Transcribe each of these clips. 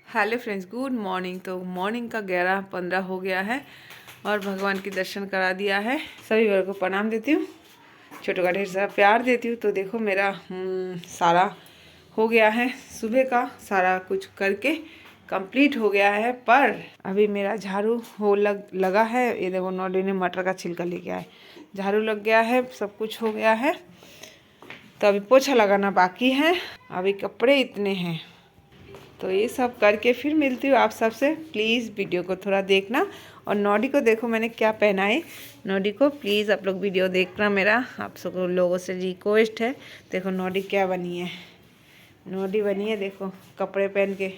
Hello friends, good morning. तो morning का 11:15 हो गया है और भगवान की दर्शन करा दिया है। सभी वर्ग को प्रणाम देती हूँ, छोटों का ढेर सारा प्यार देती हूँ। तो देखो मेरा सारा हो गया है, सुबह का सारा कुछ करके कंप्लीट हो गया है। पर अभी मेरा झाड़ू लगा है। ये देखो नौडी ने मटर का छिलका लेके आए, झाड़ू लग गया है, सब कुछ हो गया है। तो अभी पोछा लगाना बाकी है, अभी कपड़े इतने हैं। तो ये सब करके फिर मिलती हूँ आप सबसे। प्लीज़ वीडियो को थोड़ा देखना। और नौडी को देखो मैंने क्या पहना है। नौडी को प्लीज़ आप लोग वीडियो देखना, मेरा आप सब लोगों से रिक्वेस्ट है। देखो नौडी क्या बनी है, नौडी बनी है देखो कपड़े पहन के।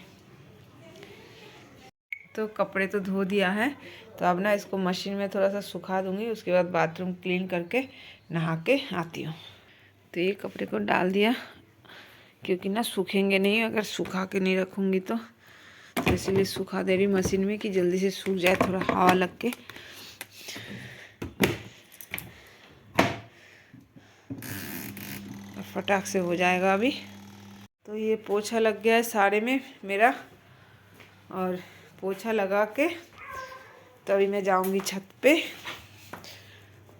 तो कपड़े तो धो दिया है, तो अब ना इसको मशीन में थोड़ा सा सुखा दूँगी, उसके बाद बाथरूम क्लीन करके नहा के आती हूँ। तो ये कपड़े को डाल दिया, क्योंकि ना सूखेंगे नहीं अगर सुखा के नहीं रखूँगी तो इसलिए सुखा दे रही मशीन में कि जल्दी से सूख जाए, थोड़ा हवा लग के। फटाक से हो जाएगा अभी। तो ये पोछा लग गया है सारे में मेरा, और पोछा लगा के तो अभी मैं जाऊंगी छत पे।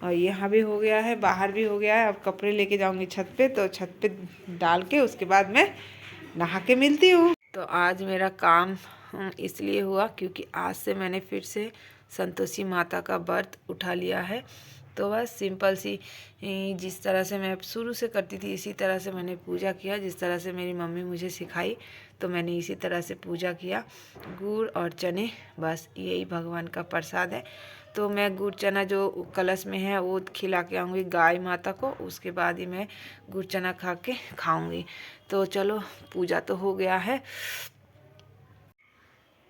और यहाँ भी हो गया है, बाहर भी हो गया है। अब कपड़े लेके जाऊंगी छत पे, तो छत पे डाल के उसके बाद मैं नहा के मिलती हूँ। तो आज मेरा काम इसलिए हुआ क्योंकि आज से मैंने फिर से संतोषी माता का व्रत उठा लिया है। तो बस सिंपल सी जिस तरह से मैं शुरू से करती थी इसी तरह से मैंने पूजा किया, जिस तरह से मेरी मम्मी मुझे सिखाई तो मैंने इसी तरह से पूजा किया। गुड़ और चने, बस यही भगवान का प्रसाद है। तो मैं गुड़ चना जो कलश में है वो खिला के आऊँगी गाय माता को, उसके बाद ही मैं गुड़ चना खा के खाऊँगी। तो चलो पूजा तो हो गया है।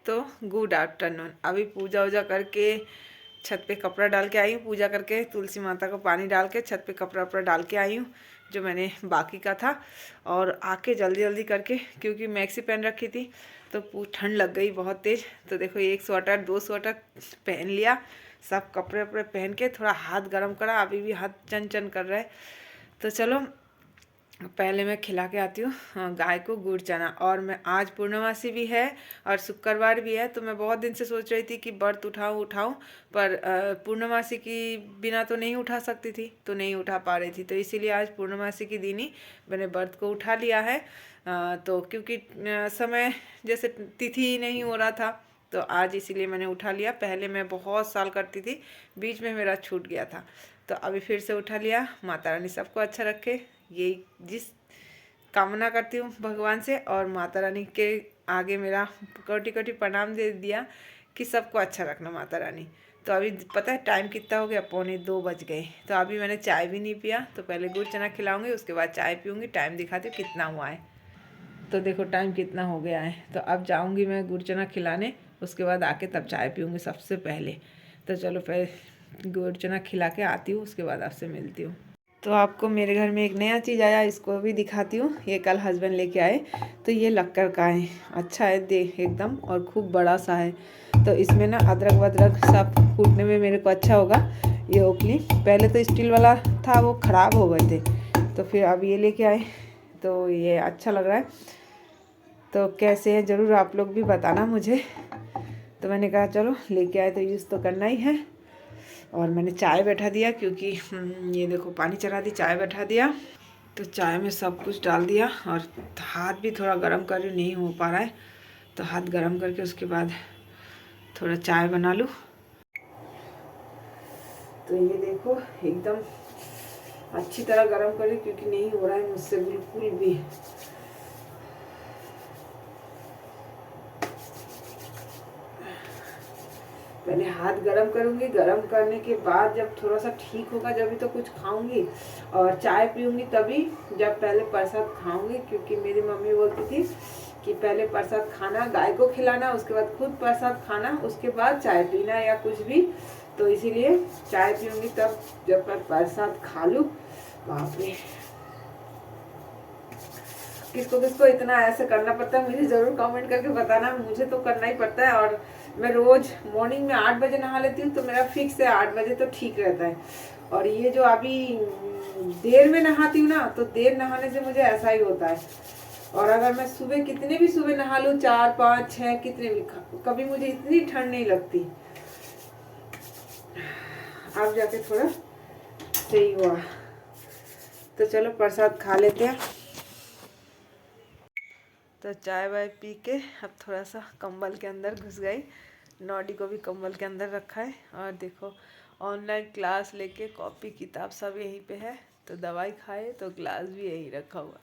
तो गुड आफ्टरनून। अभी पूजा वूजा करके छत पे कपड़ा डाल के आई हूँ, पूजा करके तुलसी माता को पानी डाल के छत पे कपड़ा वपड़ा डाल के आई हूँ जो मैंने बाकी का था। और आके जल्दी जल्दी करके, क्योंकि मैक्सी पहन रखी थी तो ठंड लग गई बहुत तेज़। तो देखो एक स्वेटर 2 स्वेटर पहन लिया, सब कपड़े वपड़े पहन के थोड़ा हाथ गर्म करा। अभी भी हाथ चन चन कर रहा है। तो चलो पहले मैं खिला के आती हूँ गाय को गुड़ चना। और मैं आज पूर्णमासी भी है और शुक्रवार भी है, तो मैं बहुत दिन से सोच रही थी कि व्रत उठाऊँ, पर पूर्णमासी की बिना तो नहीं उठा सकती थी, तो नहीं उठा पा रही थी। तो इसीलिए आज पूर्णमासी के दिन ही मैंने व्रत को उठा लिया है। तो क्योंकि समय जैसे तिथि ही नहीं हो रहा था, तो आज इसीलिए मैंने उठा लिया। पहले मैं बहुत साल करती थी, बीच में मेरा छूट गया था, तो अभी फिर से उठा लिया। माता रानी सबको अच्छा रखे, यही जिस कामना करती हूँ भगवान से। और माता रानी के आगे मेरा कोटि कोटि प्रणाम दे दिया कि सबको अच्छा रखना माता रानी। तो अभी पता है टाइम कितना हो गया, 1:45 बज गए। तो अभी मैंने चाय भी नहीं पिया, तो पहले गुड़ चना खिलाऊंगी उसके बाद चाय पीऊँगी। टाइम दिखाती हूँ कितना हुआ है। तो देखो टाइम कितना हो गया है। तो अब जाऊँगी मैं गुड़ चना खिलाने, उसके बाद आके तब चाय पीऊँगी सबसे पहले। तो चलो पहले गुड़ चना खिला के आती हूँ, उसके बाद आपसे मिलती हूँ। तो आपको मेरे घर में एक नया चीज़ आया, इसको भी दिखाती हूँ। ये कल हस्बैंड लेके आए, तो ये लक्कर का है, अच्छा है देख एकदम, और खूब बड़ा सा है। तो इसमें ना अदरक वदरक सब कूटने में मेरे को अच्छा होगा। ये ओखली पहले तो स्टील वाला था, वो ख़राब हो गए थे, तो फिर अब ये लेके आए, तो ये अच्छा लग रहा है। तो कैसे है ज़रूर आप लोग भी बताना मुझे। तो मैंने कहा चलो लेके आए तो यूज़ तो करना ही है। और मैंने चाय बैठा दिया, क्योंकि ये देखो पानी चढ़ा दी, चाय बैठा दिया। तो चाय में सब कुछ डाल दिया, और हाथ भी थोड़ा गरम कर रही, नहीं हो पा रहा है, तो हाथ गरम करके उसके बाद थोड़ा चाय बना लूँ। तो ये देखो एकदम अच्छी तरह गरम कर रही, क्योंकि नहीं हो रहा है मुझसे बिल्कुल भी। पहले हाथ गरम करूँगी, गरम करने के बाद जब थोड़ा सा ठीक होगा जब भी तो कुछ खाऊंगी, और चाय पीऊँगी तभी जब पहले प्रसाद खाऊंगी। क्योंकि मेरी मम्मी बोलती थी कि पहले प्रसाद खाना, गाय को खिलाना, उसके बाद खुद प्रसाद खाना, उसके बाद चाय पीना या कुछ भी। तो इसीलिए चाय पीऊँगी तब जब मैं प्रसाद खा लूँ। बाप रे, किसको किसको इतना ऐसे करना पड़ता है मुझे ज़रूर कमेंट करके बताना। मुझे तो करना ही पड़ता है। और मैं रोज़ मॉर्निंग में 8 बजे नहा लेती हूँ, तो मेरा फिक्स है 8 बजे तो ठीक रहता है। और ये जो अभी देर में नहाती हूँ ना, तो देर नहाने से मुझे ऐसा ही होता है। और अगर मैं सुबह कितने भी सुबह नहा लूँ 4, 5, 6 कितने भी, कभी मुझे इतनी ठंड नहीं लगती। अब जाके थोड़ा सही हुआ। तो चलो प्रसाद खा लेते हैं। तो चाय वाय पी के अब थोड़ा सा कंबल के अंदर घुस गई। नॉडी को भी कंबल के अंदर रखा है। और देखो ऑनलाइन क्लास लेके कॉपी किताब सब यहीं पे है। तो दवाई खाए तो ग्लास भी यहीं रखा हुआ।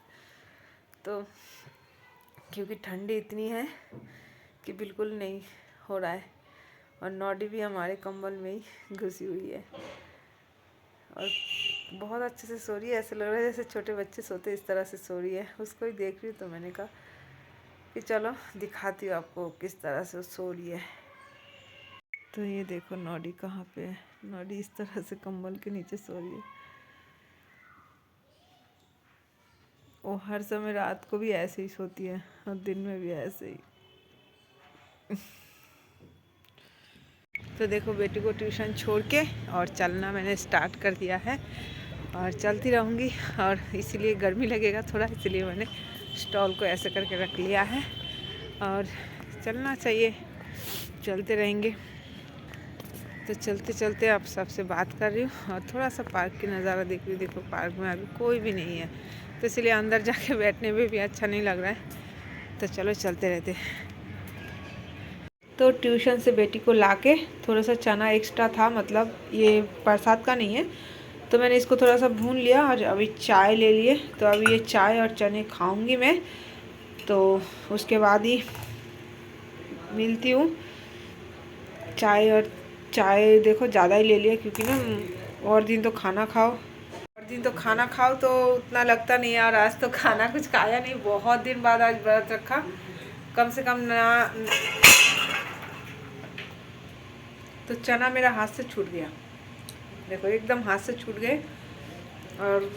तो क्योंकि ठंडी इतनी है कि बिल्कुल नहीं हो रहा है। और नॉडी भी हमारे कंबल में ही घुसी हुई है और बहुत अच्छे से सो रही है। ऐसे लग रहा है जैसे छोटे बच्चे सोते इस तरह से सो रही है। उसको ही देख रही हूँ तो मैंने कहा कि चलो दिखाती हूँ आपको किस तरह से सो रही है। तो ये देखो नॉडी कहाँ पे है। नॉडी इस तरह से कंबल के नीचे सो रही है। वो हर समय रात को भी ऐसे ही सोती है और दिन में भी ऐसे ही। तो देखो बेटी को ट्यूशन छोड़ के और चलना मैंने स्टार्ट कर दिया है और चलती रहूँगी। और इसीलिए गर्मी लगेगा थोड़ा, इसलिए मैंने स्टॉल को ऐसे करके रख लिया है और चलना चाहिए, चलते रहेंगे। तो चलते चलते आप सबसे बात कर रही हूँ और थोड़ा सा पार्क की नज़ारा देख रही हूँ। देखो पार्क में अभी कोई भी नहीं है तो इसलिए अंदर जाके बैठने में भी अच्छा नहीं लग रहा है। तो चलो चलते रहते। तो ट्यूशन से बेटी को लाके थोड़ा सा चना एक्स्ट्रा था, मतलब ये प्रसाद का नहीं है, तो मैंने इसको थोड़ा सा भून लिया और अभी चाय ले लिए। तो अभी ये चाय और चने खाऊंगी मैं। तो उसके बाद ही मिलती हूँ। चाय देखो ज़्यादा ही ले लिया क्योंकि ना और दिन तो खाना खाओ तो उतना लगता नहीं है। और आज तो खाना कुछ खाया नहीं, बहुत दिन बाद आज व्रत रखा। कम से कम ना तो चना मेरा हाथ से छूट गया, देखो एकदम हाथ से छूट गए। और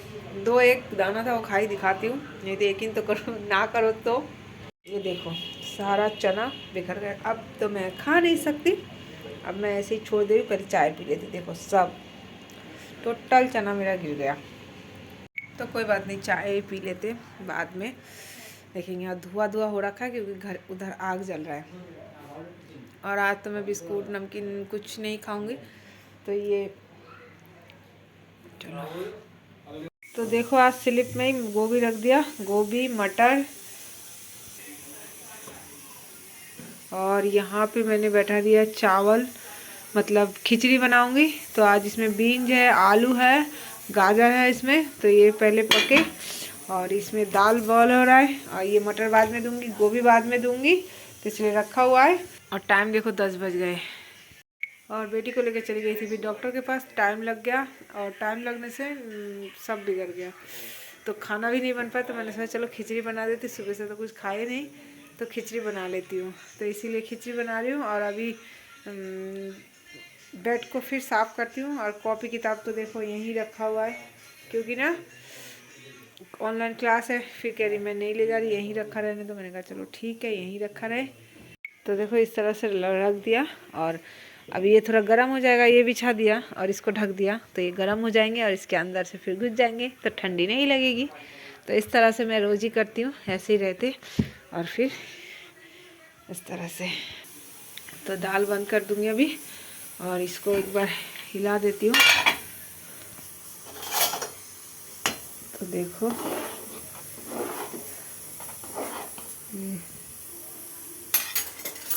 2-1 दाना था वो खाई दिखाती हूँ, नहीं तो यकीन तो करो ना करो तो। ये देखो सारा चना बिखर गया। अब तो मैं खा नहीं सकती, अब मैं ऐसे ही छोड़ दे रही हूँ। पहले चाय पी लेती। देखो सब टोटल चना मेरा गिर गया। तो कोई बात नहीं, चाय पी लेते बाद में। देखेंगे यहाँ धुआं हो रखा है क्योंकि घर उधर आग जल रहा है। और आज तो मैं बिस्कुट नमकीन कुछ नहीं खाऊंगी। तो ये चलो, तो देखो आज स्लिप में ही गोभी रख दिया, गोभी मटर। और यहाँ पे मैंने बैठा दिया चावल, मतलब खिचड़ी बनाऊंगी। तो आज इसमें बीन्स है, आलू है, गाजर है इसमें। तो ये पहले पके और इसमें दाल बॉयल हो रहा है। और ये मटर बाद में दूंगी, गोभी बाद में दूंगी, तो इसलिए रखा हुआ है। और टाइम देखो 10 बज गए। और बेटी को लेकर चली गई थी भी डॉक्टर के पास, टाइम लग गया। और टाइम लगने से सब बिगड़ गया। तो खाना भी नहीं बन पाया। तो मैंने सोचा चलो खिचड़ी बना देती, सुबह से तो कुछ खाए नहीं तो खिचड़ी बना लेती हूँ। तो इसीलिए खिचड़ी बना रही हूँ। और अभी बेड को फिर साफ़ करती हूँ। और कॉपी किताब तो देखो यहीं रखा हुआ है क्योंकि ना ऑनलाइन क्लास है। फिर कह रही मैं नहीं ले जा रही, यहीं रखा रहने। तो मैंने कहा चलो ठीक है यहीं रखा रहे। तो देखो इस तरह से रख दिया। और अभी ये थोड़ा गर्म हो जाएगा, ये बिछा दिया और इसको ढक दिया। तो ये गर्म हो जाएंगे और इसके अंदर से फिर घुस जाएंगे तो ठंडी नहीं लगेगी। तो इस तरह से मैं रोज़ ही करती हूँ, ऐसे ही रहते। और फिर इस तरह से तो दाल बंद कर दूँगी अभी। और इसको एक बार हिला देती हूँ। तो देखो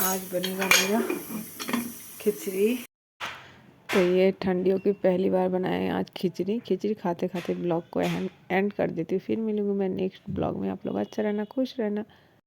आज बनेगा मेरा खिचड़ी। तो ये ठंडियों की पहली बार बनाए आज खिचड़ी खाते खाते ब्लॉग को एंड कर देती हूँ। फिर मिलूँगी मैं नेक्स्ट ब्लॉग में। आप लोग अच्छा रहना, खुश रहना।